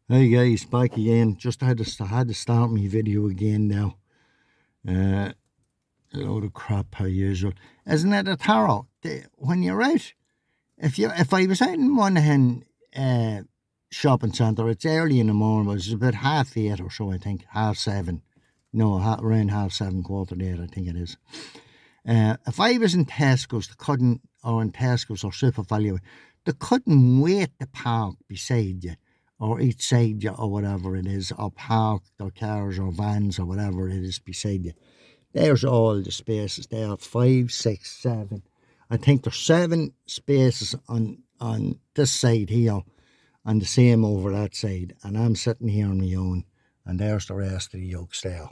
Hey guys, back again. Just had to start my video again now. A load of crap per usual. Isn't it a tarot? When you're out, if I was out in Monaghan shopping centre, it's early in the morning. It's about 8:30 or so, I think, 7:30. No, around 7:30, 8:45, I think it is. If I was in Tesco's, in Tesco's or Super Value, they couldn't wait to park beside you or each side you or whatever it is, or park their cars or vans or whatever it is beside you. There's all the spaces there, 5, 6, 7. I think there's 7 spaces on this side here and the same over that side. And I'm sitting here on my own and there's the rest of the yokes there.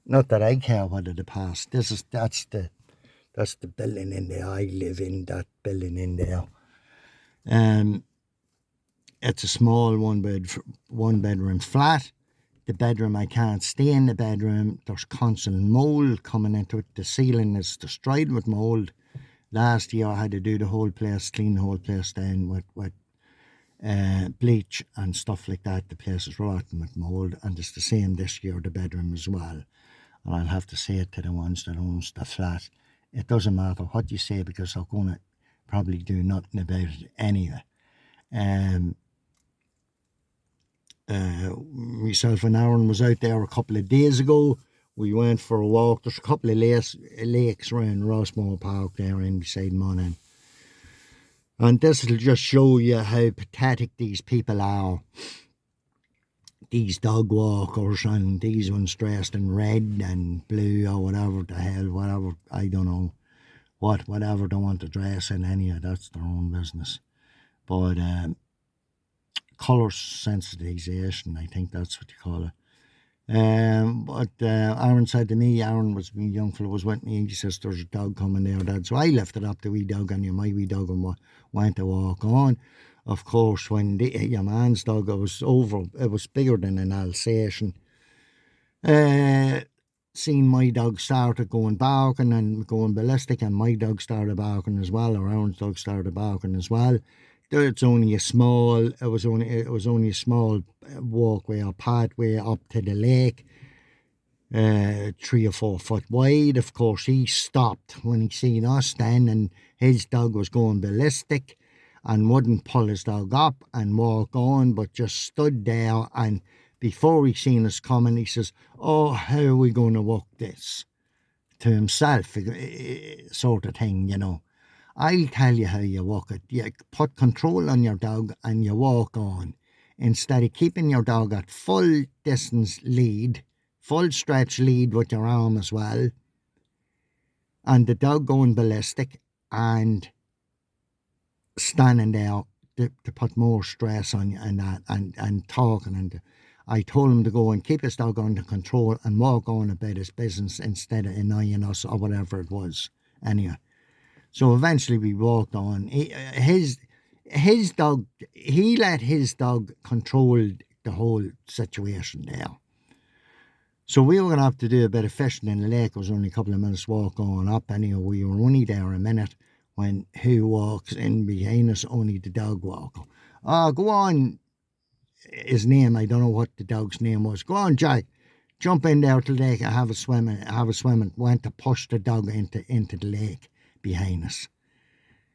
Not that I care whether they pass. That's the building in there. I live in that building in there. It's a small one bedroom flat. The bedroom, I can't stay in the bedroom. There's constant mould coming into it. The ceiling is destroyed with mould. Last year I had to do the whole place, clean the whole place down with bleach and stuff like that. The place is rotten with mould, and it's the same this year, the bedroom as well. And I'll have to say it to the ones that owns the flat. It doesn't matter what you say because they're going to probably do nothing about it anyway. Myself and Aaron was out there a couple of days ago. We went for a walk. There's a couple of lakes around Rossmore Park there in beside Monaghan. And this will just show you how pathetic these people are. These dog walkers and these ones dressed in red and blue or whatever the hell, whatever, I don't know, whatever they want to dress in anyhow, that's their own business. But colour sensitization, I think that's what you call it. But Aaron said to me, Aaron was my young fellow was with me, he says there's a dog coming there, Dad. So I lifted up the wee dog and my wee dog and went to walk on. Of course, when your man's dog, it was bigger than an Alsatian. Seen my dog started going barking and going ballistic, and my dog started barking as well, or Aaron's dog started barking as well. It was only a small walkway or pathway up to the lake, 3 or 4 foot wide. Of course, he stopped when he seen us then, and his dog was going ballistic and wouldn't pull his dog up and walk on, but just stood there. And before he seen us coming, he says, "Oh, how are we going to walk this?" to himself, sort of thing, you know. I'll tell you how you walk it. You put control on your dog and you walk on. Instead of keeping your dog at full distance lead, full stretch lead with your arm as well, and the dog going ballistic and standing there to put more stress on you and that and talking. And I told him to go and keep his dog under control and walk on about his business instead of annoying us or whatever it was. Anyway. So eventually we walked on. His dog, he let his dog control the whole situation there. So we were going to have to do a bit of fishing in the lake. It was only a couple of minutes walk on up. Anyway, we were only there a minute when who walks in behind us? Only the dog walker. Oh, go on. His name, I don't know what the dog's name was. Go on, Jack. Jump in there to the lake and have a swim. Went to push the dog into the lake behind us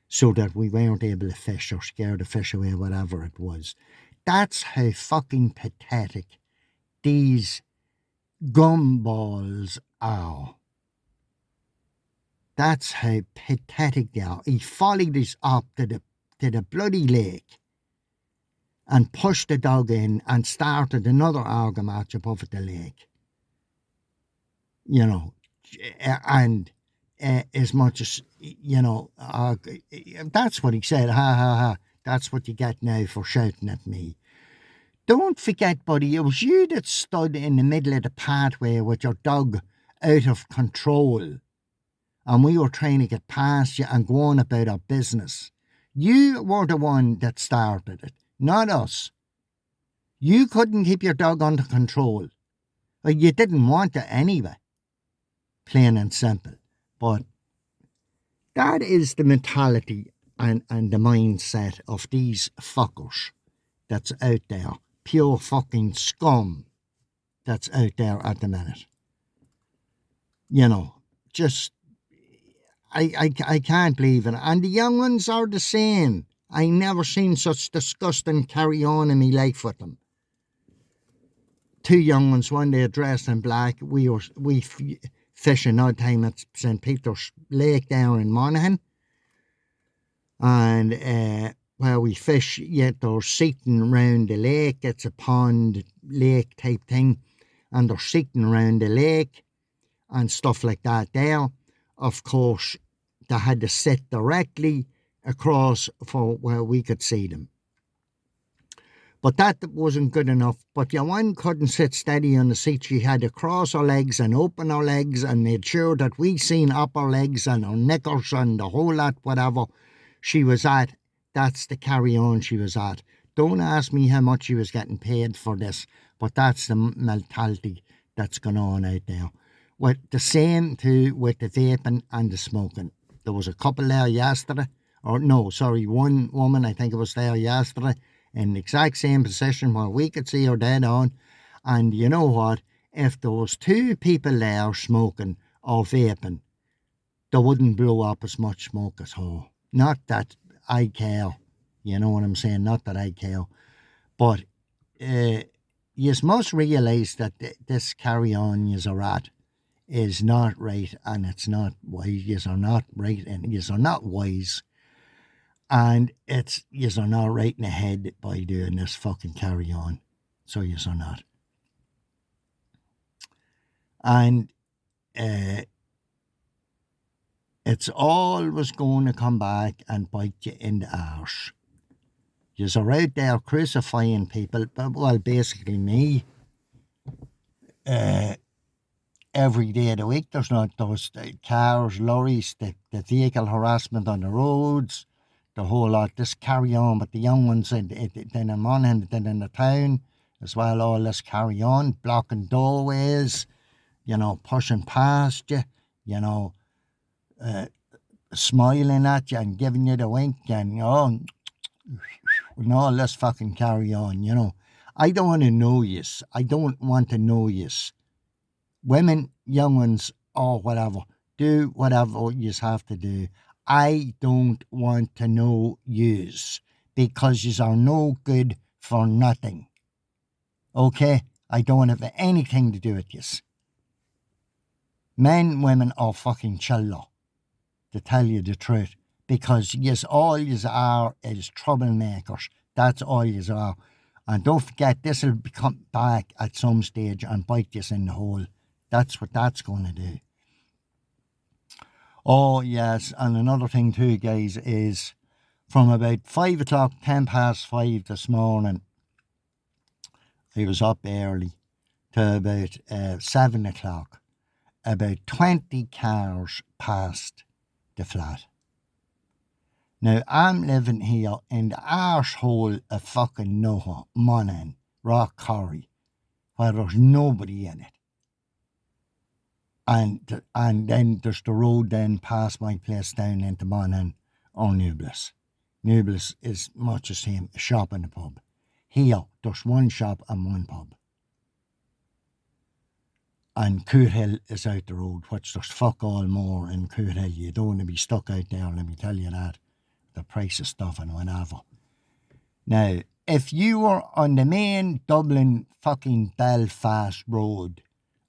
so that we weren't able to fish or scare the fish away, whatever it was. That's how fucking pathetic these gumballs are. That's how pathetic they are. He followed us up to the bloody lake and pushed the dog in and started another argument match above at the lake. You know, and as much as, you know, that's what he said, ha ha ha, that's what you get now for shouting at me. Don't forget, buddy, it was you that stood in the middle of the pathway with your dog out of control, and we were trying to get past you and go on about our business. You were the one that started it, not us. You couldn't keep your dog under control. Well, you didn't want it anyway, plain and simple. But that is the mentality and the mindset of these fuckers that's out there. pure fucking scum that's out there at the minute. You know, just, I can't believe it. And the young ones are the same. I never seen such disgusting carry on in my life with them. Two young ones, one day dressed in black. We fishing odd time at St. Peter's Lake down in Monaghan. And where we fish, yet they're seating around the lake. It's a pond lake type thing. And they're seating around the lake and stuff like that there. Of course, they had to sit directly across for where we could see them. But that wasn't good enough. But your one couldn't sit steady on the seat. She had to cross her legs and open her legs and made sure that we seen up her legs and her knickers and the whole lot, whatever she was at. That's the carry-on she was at. Don't ask me how much she was getting paid for this, but that's the mentality that's going on out there. With the same too with the vaping and the smoking. There was a couple there yesterday, one woman I think it was there yesterday, in the exact same position where we could see her dead on. And you know what? If there was two people there smoking or vaping, they wouldn't blow up as much smoke as her. Not that I care, you know what I'm saying? Not that I care. But you must realise that this carry-on you are at is not right, and it's not wise. You are not right, and you are not wise. And you are not right in the head by doing this fucking carry on. So you are not. And it's always going to come back and bite you in the arse. You are out there crucifying people, well, basically me. Every day of the week, there's not those cars, lorries, the vehicle harassment on the roads, the whole lot. This carry on, but the young ones then in Monaghan, then in the town as well, all this carry on, blocking doorways, you know, pushing past you, you know, smiling at you and giving you the wink and, and all this fucking carry on, you know. I don't want to know yous. I don't want to know yous. Women, young ones, or whatever, do whatever yous have to do. I don't want to know yous because yous are no good for nothing. Okay? I don't have anything to do with yous. Men, women, or fucking children, to tell you the truth, because all yous are is troublemakers. That's all yous are. And don't forget, this will come back at some stage and bite yous in the hole. That's what that's going to do. Oh, yes, and another thing too, guys, is from about 5 o'clock, 10 past 5 this morning, I was up early, to about 7 o'clock. About 20 cars passed the flat. Now, I'm living here in the arsehole of fucking Noah, Monaghan, Rock Quarry, where there's nobody in it. And then there's the road then past my place down into Monaghan or Newbliss. Newbliss is much the same, a shop and a pub. Here, there's one shop and one pub. And Coothill is out the road, which there's fuck all more in Coothill. You don't want to be stuck out there, let me tell you that. The price of stuff and whatever. Now, if you were on the main Dublin fucking Belfast road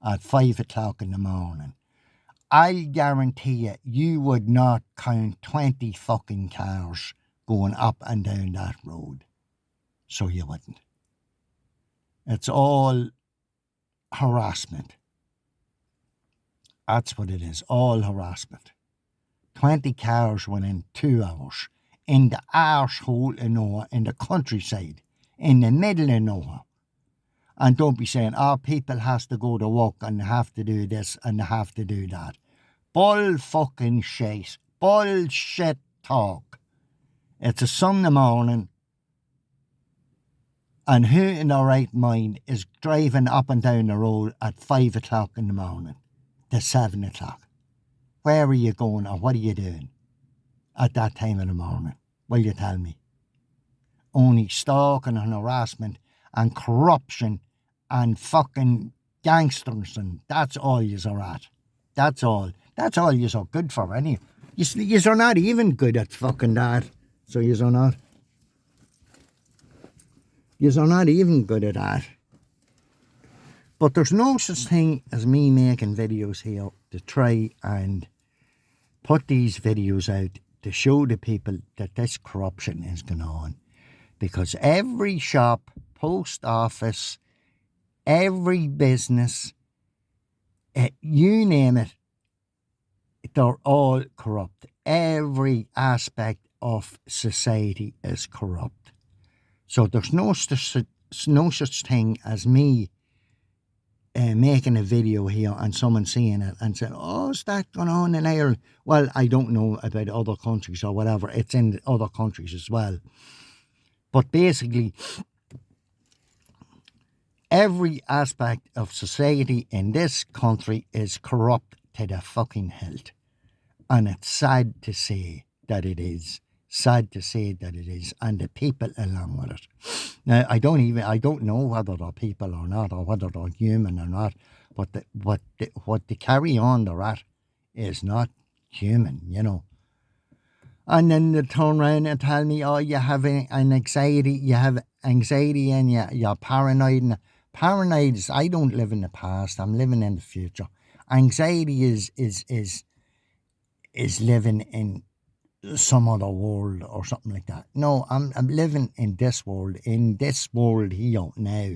at 5 o'clock in the morning, I guarantee you would not count 20 fucking cars going up and down that road. So you wouldn't. It's all harassment. That's what it is, all harassment. 20 cars within 2 hours in the arsehole of Noah, in the countryside, in the middle of Noah. And don't be saying, people has to go to work and they have to do this and they have to do that. Bull fucking shit. Bullshit talk. It's a Sunday morning, and who in their right mind is driving up and down the road at 5 o'clock in the morning to 7 o'clock? Where are you going or what are you doing at that time of the morning? Will you tell me? Only stalking and harassment and corruption and fucking gangsters, and that's all yous are at. That's all. That's all yous are good for, anyway. Yous are not even good at fucking that. So yous are not. Yous are not even good at that. But there's no such thing as me making videos here to try and put these videos out to show the people that this corruption is going on. Because every shop, post office, every business, you name it, they're all corrupt. Every aspect of society is corrupt. So there's no such thing as me making a video here and someone seeing it and saying, oh, is that going on in Ireland? Well, I don't know about other countries or whatever. It's in other countries as well. But basically, every aspect of society in this country is corrupt to the fucking hilt. And it's sad to say that it is. Sad to say that it is. And the people along with it. Now, I don't know whether they're people or not, or whether they're human or not. But what the carry on they're at is not human, you know. And then they turn around and tell me, oh, you have an anxiety, and you're paranoid. Paranoid is, I don't live in the past, I'm living in the future. Anxiety is living in some other world or something like that. No, I'm living in this world here now.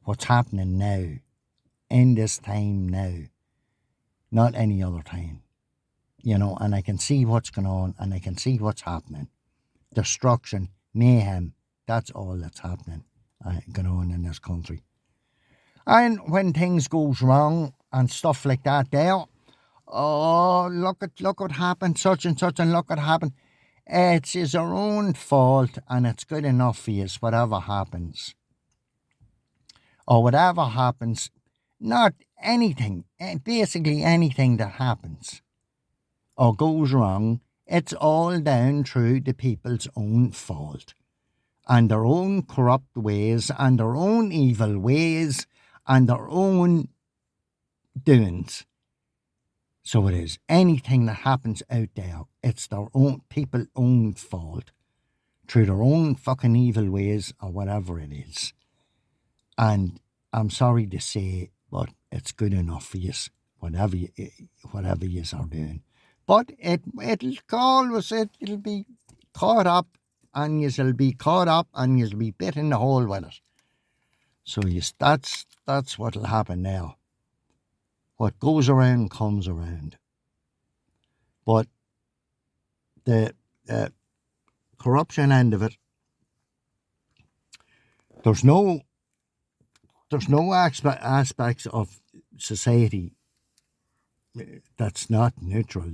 What's happening now, in this time now, not any other time. You know, and I can see what's going on, and I can see what's happening. Destruction, mayhem, that's all that's happening, going on in this country. And when things goes wrong and stuff like that there, oh, look what happened, such and such, and look what happened. It's his own fault, and it's good enough for you, whatever happens. Or whatever happens, not anything, basically anything that happens or goes wrong, it's all down through the people's own fault and their own corrupt ways and their own evil ways and their own doings. So it is. Anything that happens out there, it's their own people's own fault through their own fucking evil ways or whatever it is. And I'm sorry to say, but it's good enough for you, whatever you are doing. But it'll be caught up, and you'll be caught up, and you'll be bit in the hole with it. So that's what'll happen now. What goes around comes around. But the corruption end of it, there's no aspects of society that's not neutral.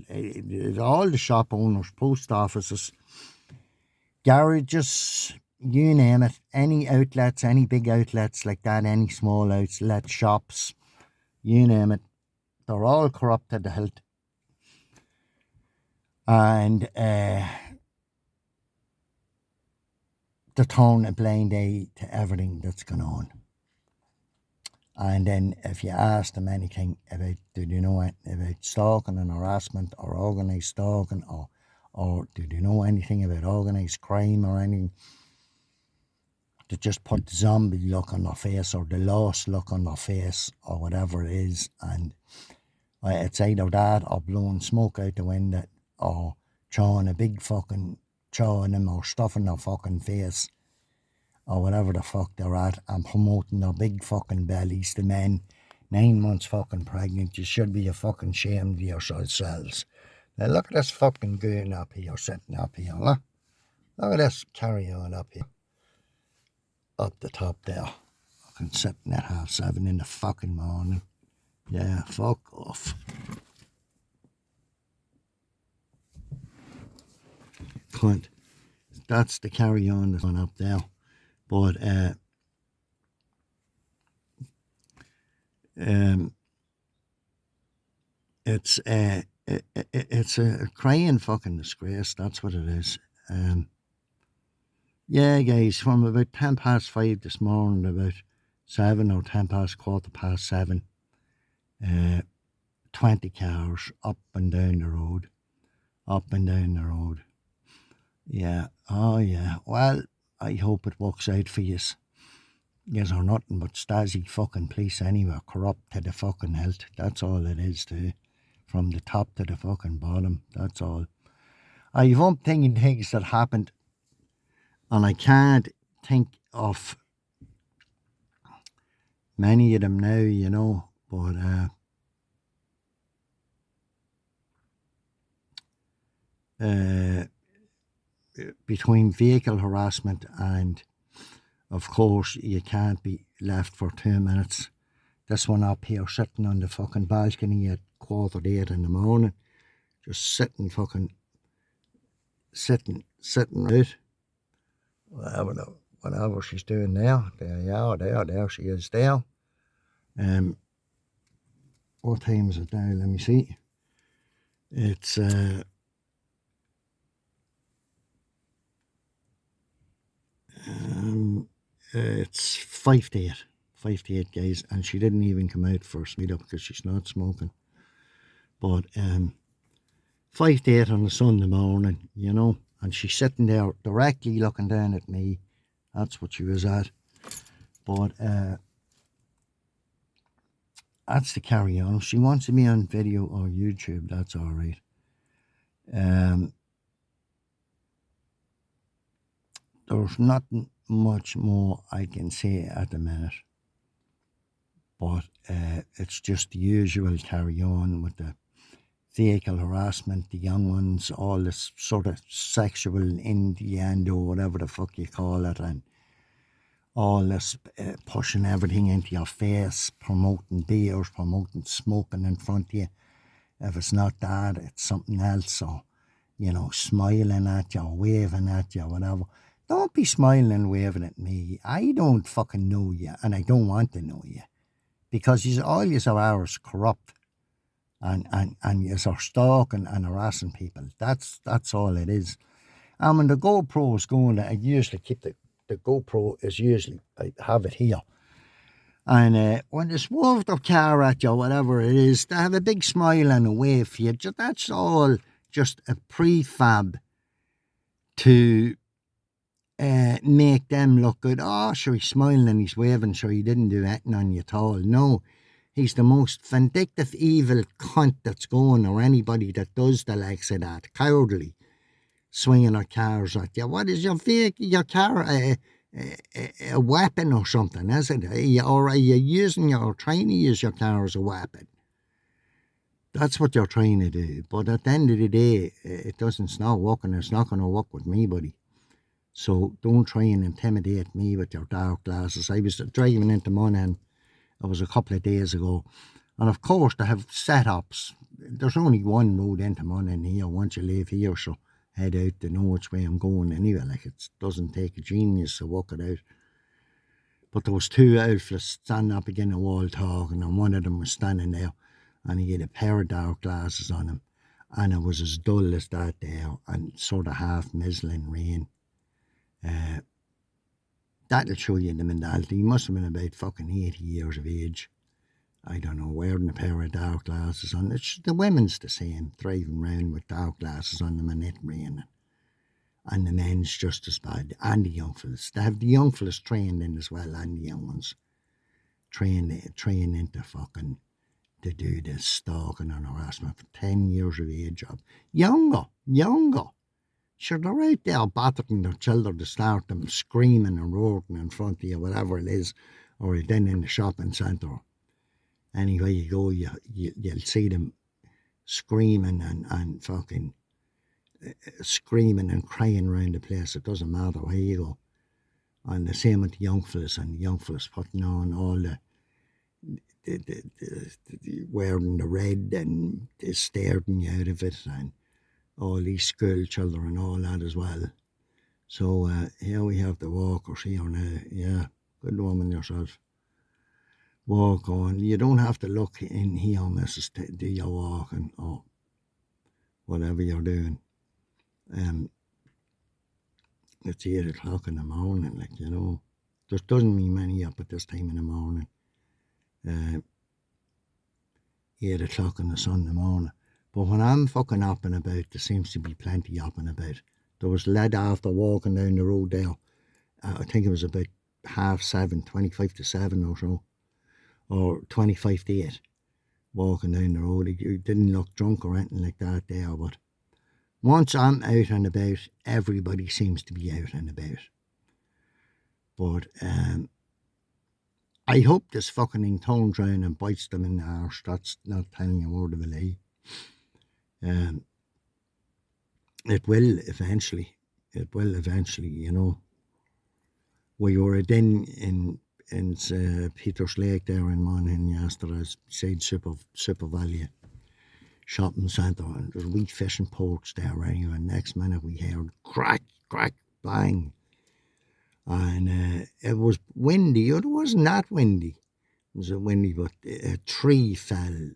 All the shop owners, post offices, garages, you name it, any outlets, any big outlets like that, any small outlet shops, you name it, they're all corrupt to the hilt. And they turn a blind eye to everything that's going on. And then if you ask them anything about, do you know about stalking and harassment or organised stalking, or do you know anything about organised crime or anything, to just put the zombie look on their face or the lost look on their face or whatever it is. And it's either that or blowing smoke out the window or chawing a big fucking chawing them or stuffing their fucking face or whatever the fuck they're at, and promoting their big fucking bellies. The men, 9 months fucking pregnant, you should be a fucking ashamed of yourselves. Now look at this fucking goon up here, sitting up here, look. Look at this carry on up here. Up the top there. Fucking sitting at 7:30 in the fucking morning. Yeah, fuck off. Cunt. That's the carry on that's on up there. But it's a crying fucking disgrace. That's what it is. Yeah, guys, from about 5:10 this morning, about 7 or 10 past, 7:15, 20 cars up and down the road, up and down the road. Yeah, oh yeah. Well, I hope it works out for yous. Yous are nothing but Stasi fucking police anyway, corrupt to the fucking hilt. That's all it is, too. From the top to the fucking bottom, that's all. I've thinking things that happened, and I can't think of many of them now, but between vehicle harassment and, of course, you can't be left for 2 minutes. This one up here sitting on the fucking balcony at 7:15 in the morning, just sitting out. Whatever she's doing now. There she is there. What time is it now? Let me see. It's it's 5:08. 5:08, guys, and she didn't even come out for a meet up because she's not smoking. But 5:08 on a Sunday morning, and she's sitting there directly looking down at me. That's what she was at. But that's the carry on. If she wants to be on video or YouTube, that's all right. There's nothing much more I can say at the minute, but it's just the usual carry on with the vehicle harassment, the young ones, all this sort of sexual innuendo, whatever the fuck you call it, and all this pushing everything into your face, promoting beers, promoting smoking in front of you. If it's not that, it's something else, or, smiling at you, or waving at you, whatever. Don't be smiling and waving at me. I don't fucking know you, and I don't want to know you, because all you are is corrupt, and you are stalking and harassing people. That's all it is. And when the GoPro is going, I usually keep the GoPro is usually, I have it here. And when they swerve their car at you, whatever it is, they have a big smile and a wave for you. That's all just a prefab to make them look good. Oh, sure, he's smiling and he's waving, sure, he didn't do anything on you at all. No, he's the most vindictive, evil cunt that's going, or anybody that does the likes of that. Cowardly, swinging their cars at you. What is your vehicle, your car, a weapon or something, is it? Or are you trying to use your car as a weapon? That's what you're trying to do. But at the end of the day, it's not working. It's not going to work with me, buddy. So don't try and intimidate me with your dark glasses. I was driving into Monaghan. It was a couple of days ago. And of course, they have setups. There's only one road into Monaghan here. Once you leave here, so head out to know which way I'm going anyway. Like, it doesn't take a genius to work it out. But there was two outfits standing up against the wall talking, and one of them was standing there, and he had a pair of dark glasses on him, and it was as dull as that there, and sort of half mizzling rain. That'll show you the mentality. He must have been about fucking 80 years of age. I don't know, wearing a pair of dark glasses on. The women's the same, driving around with dark glasses on them and it raining. And the men's just as bad, and the young fellas. They have the young fellas trained in as well, and the young ones trained into fucking to do this stalking and harassment for 10 years of age. Younger. Sure, they're out there battering their children to start them screaming and roaring in front of you, whatever it is, or then in the shopping centre. Anywhere you go, you'll see them screaming and fucking screaming and crying around the place. It doesn't matter where you go. And the same with the young fellas, and the young fellas putting on all the wearing the red and staring you out of it, and all these school children and all that as well. So here we have the walkers here now. Yeah, good woman yourself. Walk on. You don't have to look in here, Mrs. to do your walking or whatever you're doing. it's 8 o'clock in the morning, like, you know. There doesn't be many up at this time in the morning. 8 o'clock on a Sunday morning. But when I'm fucking up and about, there seems to be plenty up and about. There was lad after walking down the road there. I think it was about 7:30, 25 to 7 or so, or 25 to 8, walking down the road. He didn't look drunk or anything like that there, but once I'm out and about, everybody seems to be out and about. But I hope this fucking thing turns round and bites them in the arse. That's not telling a word of a lie. It will eventually. It will eventually, you know. We were then in Peters Lake there in Monaghan yesterday, beside Super Valley shopping centre, and there's wee fishing ports there anyway. And next minute we heard crack, crack, bang. And it was windy. It wasn't that windy. It was windy, but a tree fell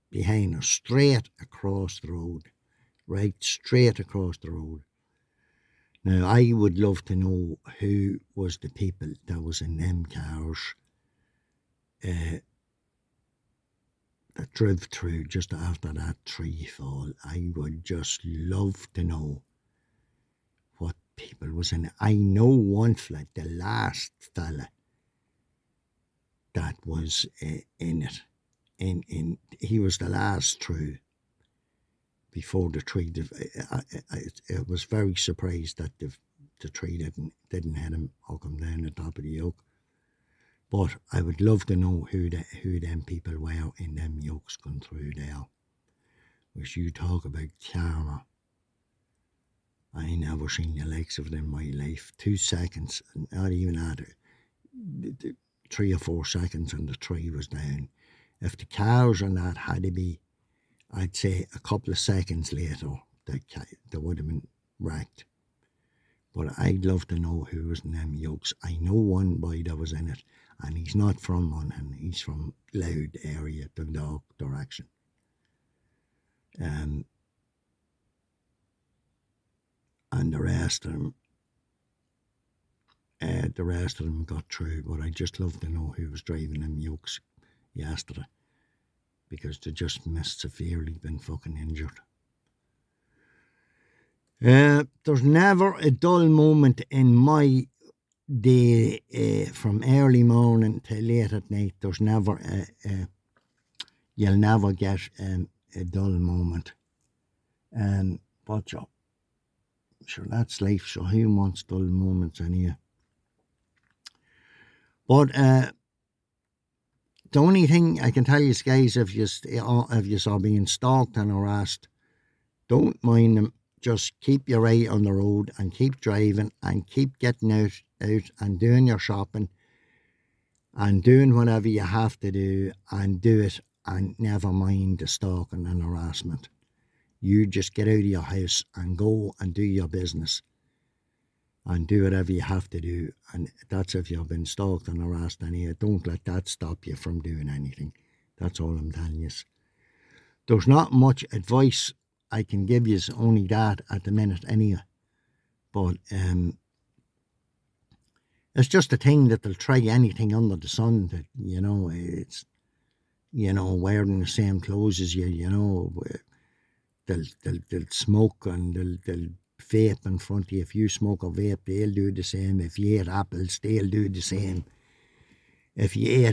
behind us, straight across the road. Right, straight across the road. Now, I would love to know who was the people that was in them cars that drove through just after that tree fall. I would just love to know what people was in it. I know one fella, the last fella that was in it. He was the last through before the tree. I was very surprised that the tree didn't hit him or come down the top of the yoke. But I would love to know who them people were in them yokes going through there. Which you talk about karma. I never seen the likes of it in my life. 2 seconds, not even that, 3 or 4 seconds and the tree was down. If the cars and that had to be, I'd say a couple of seconds later, they would have been wrecked. But I'd love to know who was in them yokes. I know one boy that was in it, and he's not from Monaghan. He's from Loud area, Dundalk direction. And the rest of them got through. But I just love to know who was driving them yokes yesterday, because they just missed severely, been fucking injured. There's never a dull moment in my day, from early morning to late at night. There's never you'll never get a dull moment. But sure, that's life. So who wants dull moments anyway? But the only thing I can tell you guys, if you are being stalked and harassed, don't mind them. Just keep your eye on the road and keep driving and keep getting out and doing your shopping and doing whatever you have to do, and do it, and never mind the stalking and harassment. You just get out of your house and go and do your business and do whatever you have to do. And that's if you've been stalked and harassed anyway. Don't let that stop you from doing anything. That's all I'm telling you. There's not much advice I can give you, only that at the minute anyway. But it's just a thing that they'll try anything under the sun. That, you know, it's, you know, wearing the same clothes as you, you know. They'll smoke and they'll vape in front of you. If you smoke or vape, they'll do the same. If you eat apples, they'll do the same. If you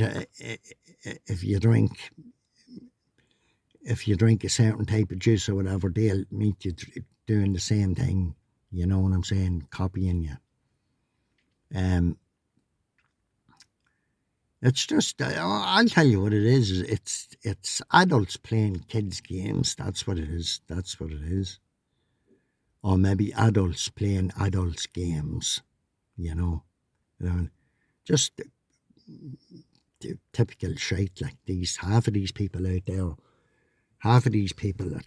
drink a certain type of juice or whatever, they'll meet you doing the same thing. You know what I'm saying? Copying you. It's just, I'll tell you what it is. It's adults playing kids' games. That's what it is. That's what it is. Or maybe adults playing adults' games. You know, just typical shite like these. Half of these people out there. Half of these people are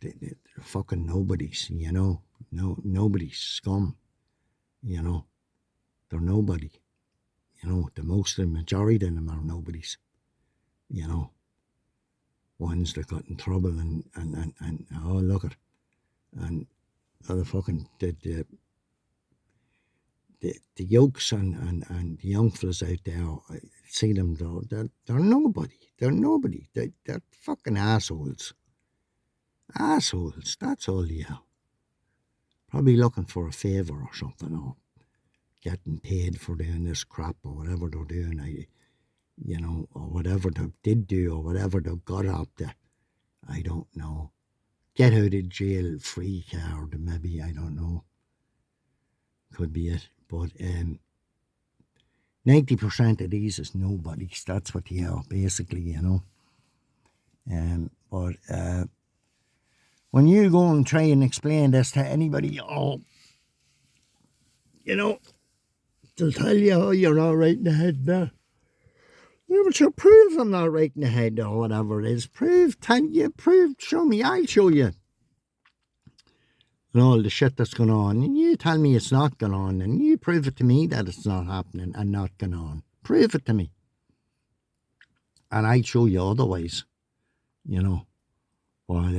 fucking nobodies, you know. Nobody's scum, you know. They're nobody, you know. The majority of them are nobodies, you know. Ones that got in trouble and oh, look at, and other fucking the yokes and the young fellas out there, I see them though, they're nobody. They're nobody. They're fucking assholes. Assholes, that's all they are. Probably looking for a favour or something, or getting paid for doing this crap or whatever they're doing, or whatever they did do or whatever they got up to. I don't know. Get out of jail free card, maybe, I don't know. Could be it. But 90% of these is nobodies. That's what they are, basically, But when you go and try and explain this to anybody, they'll tell you, oh, you're not right in the head there. Yeah, but you prove I'm not right in the head or whatever it is. Prove, show me, I'll show you. And all the shit that's going on. And you tell me it's not going on. And you prove it to me that it's not happening and not going on. Prove it to me. And I'll show you otherwise. But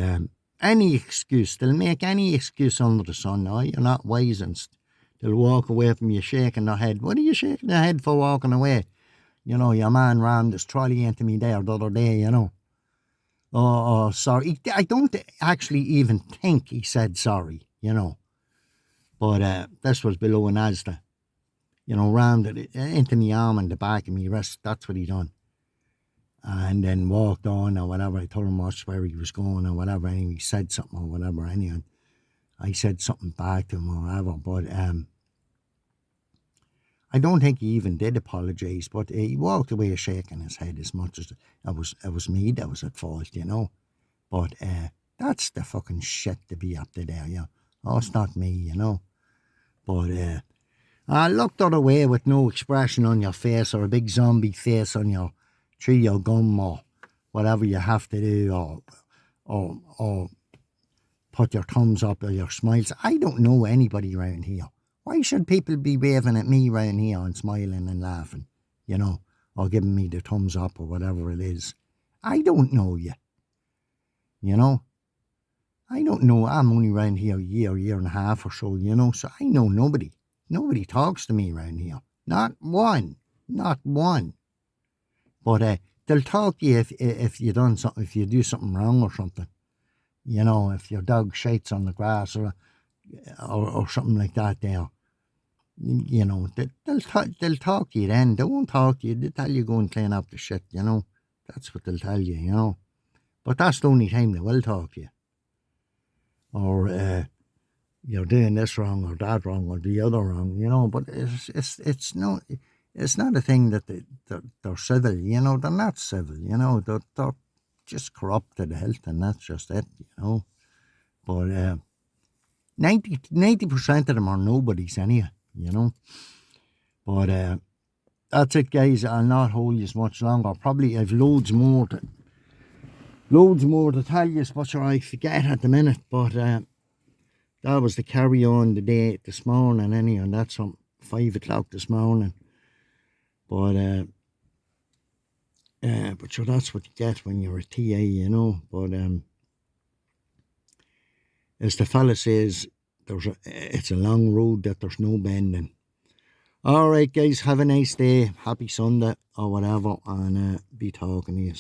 any excuse, they'll make any excuse under the sun. No, you're not wise, and they'll walk away from you shaking their head. What are you shaking your head for walking away? Your man rammed his trolley into me there the other day, Oh, sorry. I don't actually even think he said sorry, But this was below an Asda. Rammed it into me arm and the back of me wrist. That's what he done. And then walked on or whatever. I told him where he was going or whatever. Anyway, he said something or whatever. Anyway, I said something back to him or whatever. But I don't think he even did apologise. But he walked away shaking his head as much as it was me that was at fault, But that's the fucking shit to be up to there, Oh, it's not me, But I look the other way with no expression on your face or a big zombie face on your your gum or whatever you have to do, or put your thumbs up or your smiles. I don't know anybody around here. Why should people be waving at me around here and smiling and laughing, or giving me the thumbs up or whatever it is? I don't know you, I don't know. I'm only around here a year and a half or so, so I know nobody. Nobody talks to me around here. Not one. But they'll talk to you if you done something, if you do something wrong or something. If your dog shites on the grass or something like that there. They'll talk to you then. They won't talk to you. They tell you go and clean up the shit, That's what they'll tell you, But that's the only time they will talk to you. Or you're doing this wrong or that wrong or the other wrong, But it's not a thing that they're civil, They're not civil, They're just corrupt to the hilt, and that's just it, But 90% of them are nobodies anyhow, But that's it, guys. I'll not hold you much longer. Probably I've loads more to tell you, but I forget at the minute. But that was the carry on the day this morning anyhow, and that's from 5 o'clock this morning. But sure, that's what you get when you're a TA, But as the fella says, it's a long road that there's no bending. All right, guys, have a nice day. Happy Sunday or whatever, and be talking to you.